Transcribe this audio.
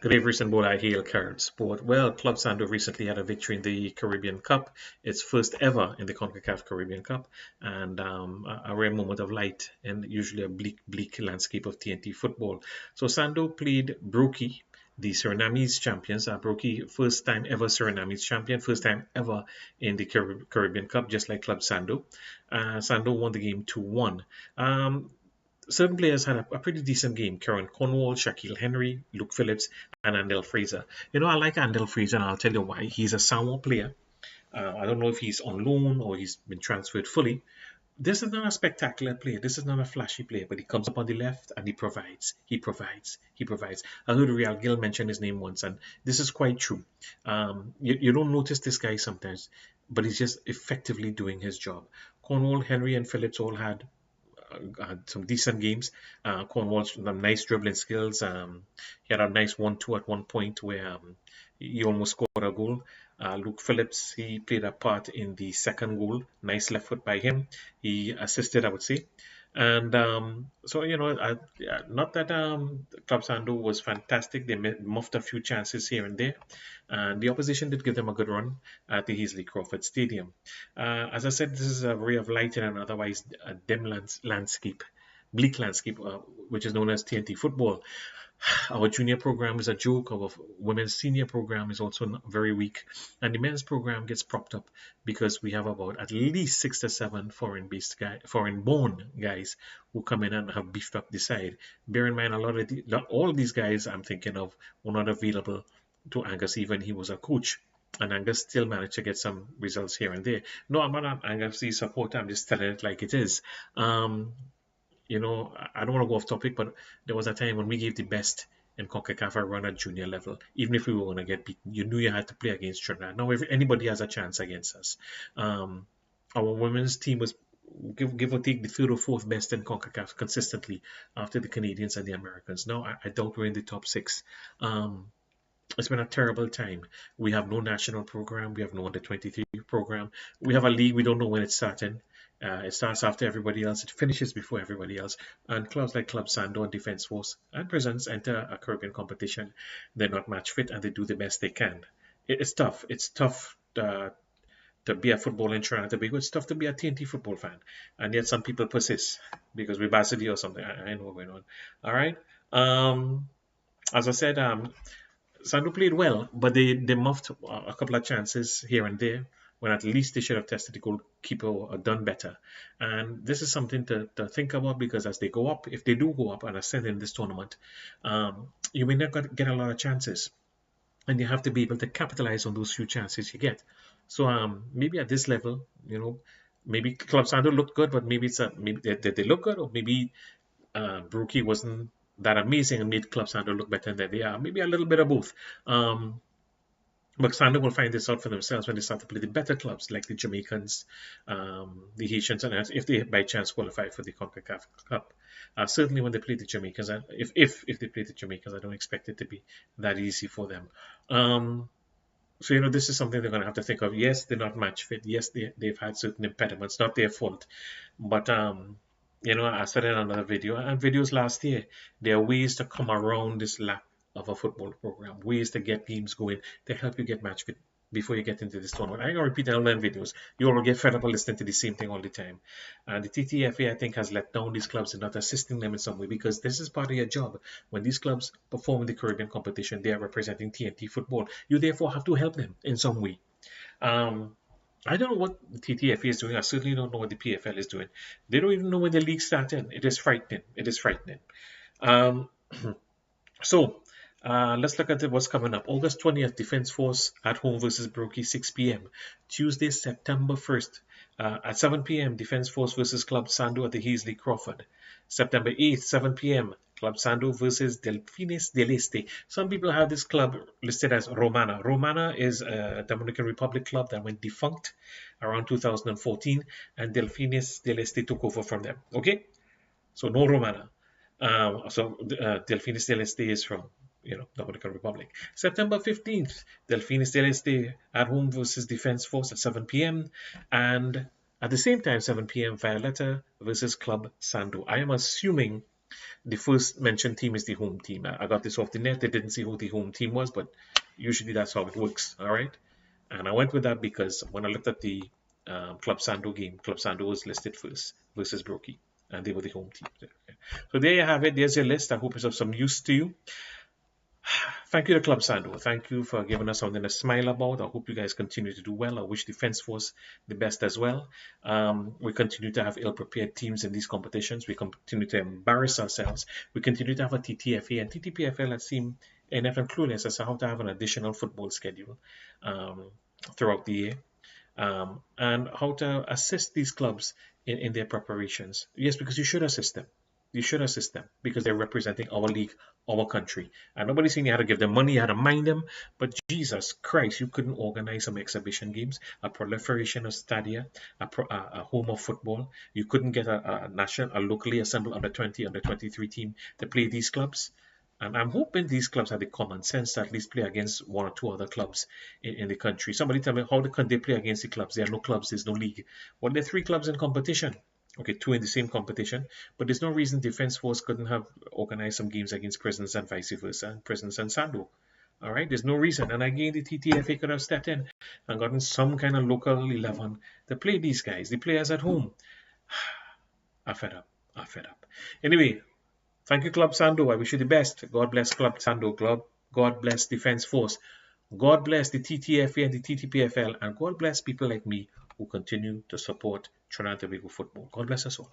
Good evening, and what I hail Carib-Sport. Well, Club Sando recently had a victory in the Caribbean Cup, its first ever in the Concacaf Caribbean Cup, and a rare moment of light in usually a bleak landscape of TNT football. So Sando played Broki, the Surinamese champions. Broki, first time ever Surinamese champion, first time ever in the Caribbean Cup, just like Club Sando. Sando won the game 2-1. Certain players had a pretty decent game. Karen Cornwall, Shaquille Henry, Luke Phillips, and Andel Fraser. I like Andel Fraser, and I'll tell you why. He's a Samoa player. I don't know if he's on loan or he's been transferred fully. This is not a spectacular player. This is not a flashy player, but he comes up on the left and he provides. He provides. He provides. I heard Real Gil mention his name once, and this is quite true. You don't notice this guy sometimes, but he's just effectively doing his job. Cornwall, Henry, and Phillips all had some decent games. Cornwall's some nice dribbling skills. He had a nice 1-2 at one point where he almost scored a goal. Luke Phillips, he played a part in the second goal. Nice left foot by him. He assisted, I would say. And not that Club Sando was fantastic. They muffed a few chances here and there. And the opposition did give them a good run at the Heasley Crawford Stadium. As I said, this is a ray of light in an otherwise dim landscape, bleak landscape, which is known as TNT football. Our junior program is a joke. Our women's senior program is also very weak. And the men's program gets propped up because we have about at least 6 to 7 foreign-born guys who come in and have beefed up the side. Bear in mind, all of these guys I'm thinking of were not available to Angus even he was a coach. And Angus still managed to get some results here and there. No, I'm not an Angus supporter. I'm just telling it like it is. I don't want to go off topic, but there was a time when we gave the best in CONCACAF a run at junior level. Even if we were going to get beaten, you knew you had to play against Trinidad. Now, if anybody has a chance against us, our women's team was give or take the third or fourth best in CONCACAF consistently after the Canadians and the Americans. Now, I doubt we're in the top 6. It's been a terrible time. We have no national program. We have no under 23 program. We have a league. We don't know when it's starting. It starts after everybody else. It finishes before everybody else. And clubs like Club Sando and Defence Force and Prisons enter a Caribbean competition. They're not match fit and they do the best they can. It's tough. It's tough to be a football in Trinidad and Tobago. It's tough to be a TNT football fan. And yet some people persist because we're Basidi or something. I know what's going on. All right. As I said, Sando played well, but they muffed a couple of chances here and there when at least they should have tested the goalkeeper or done better. And this is something to think about because as they go up, if they do go up and ascend in this tournament, you may not get a lot of chances. And you have to be able to capitalize on those few chances you get. So maybe at this level, maybe Club Sando looked good, but maybe did they look good, or maybe Broki wasn't that amazing and made Club Sando look better than they are. Maybe a little bit of both. But Sando will find this out for themselves when they start to play the better clubs like the Jamaicans, the Haitians, and if they by chance qualify for the Concacaf Cup. Certainly when they play the Jamaicans, if they play the Jamaicans, I don't expect it to be that easy for them. So this is something they're going to have to think of. Yes, they're not match fit. Yes, they've had certain impediments, not their fault. But I said in another video and videos last year, there are ways to come around this lack of a football program, ways to get teams going to help you get match fit before you get into this tournament. I'm going to repeat all them videos. You will get fed up of listening to the same thing all the time. And the Ttfa, I think, has let down these clubs and not assisting them in some way because this is part of your job. When these clubs perform in the Caribbean competition, they are representing TNT football. You therefore have to help them in some way. I don't know what the Ttfa is doing. I certainly don't know what the PFL is doing. They don't even know when the league started. It is frightening. It is frightening. Let's look at what's coming up. August 20th, Defence Force at home versus Broki, 6 p.m. Tuesday, September 1st, at 7 p.m., Defence Force versus Club Sando at the Heasley Crawford. September 8th, 7 p.m., Club Sando versus Delfines del Este. Some people have this club listed as Romana. Romana is a Dominican Republic club that went defunct around 2014, and Delfines del Este took over from them. Okay? So no Romana. Delfines del Este is from Dominican Republic. September 15th, Delfines del Este at home versus Defence Force at 7 p.m. And at the same time, 7 p.m., Violeta versus Club Sando. I am assuming The first mentioned team is the home team. I got this off the net. They didn't see who the home team was, but usually that's how it works. All right. And I went with that because when I looked at the Club Sando game, Club Sando was listed first versus Broki, and they were the home team. Okay. So there you have it. There's your list. I hope it's of some use to you. Thank you to Club Sando. Thank you for giving us something to smile about. I hope you guys continue to do well. I wish Defense Force the best as well. We continue to have ill-prepared teams in these competitions. We continue to embarrass ourselves. We continue to have a TTFA and TTPFL that seem inept and clueless as to how to have an additional football schedule throughout the year. And how to assist these clubs in their preparations. Yes, because you should assist them. You should assist them because they're representing our league, our country. And nobody's saying you had to give them money, you had to mind them. But Jesus Christ, you couldn't organize some exhibition games, a proliferation of stadia, a home of football. You couldn't get a locally assembled under 20, under 23 team to play these clubs. And I'm hoping these clubs have the common sense to at least play against one or two other clubs in the country. Somebody tell me, how can they play against the clubs? There are no clubs, there's no league. Well, there are 3 clubs in competition. Okay, 2 in the same competition, but there's no reason Defense Force couldn't have organized some games against Prisons and vice versa, and Prisons and Sando. All right, there's no reason. And again, the TTFA could have stepped in and gotten some kind of local 11 to play these guys, the players at home. I'm fed up. I'm fed up. Anyway, thank you, Club Sando. I wish you the best. God bless Club Sando Club. God bless Defense Force. God bless the TTFA and the TTPFL. And God bless people like me who continue to support Trinidad and Tobago football. God bless us all.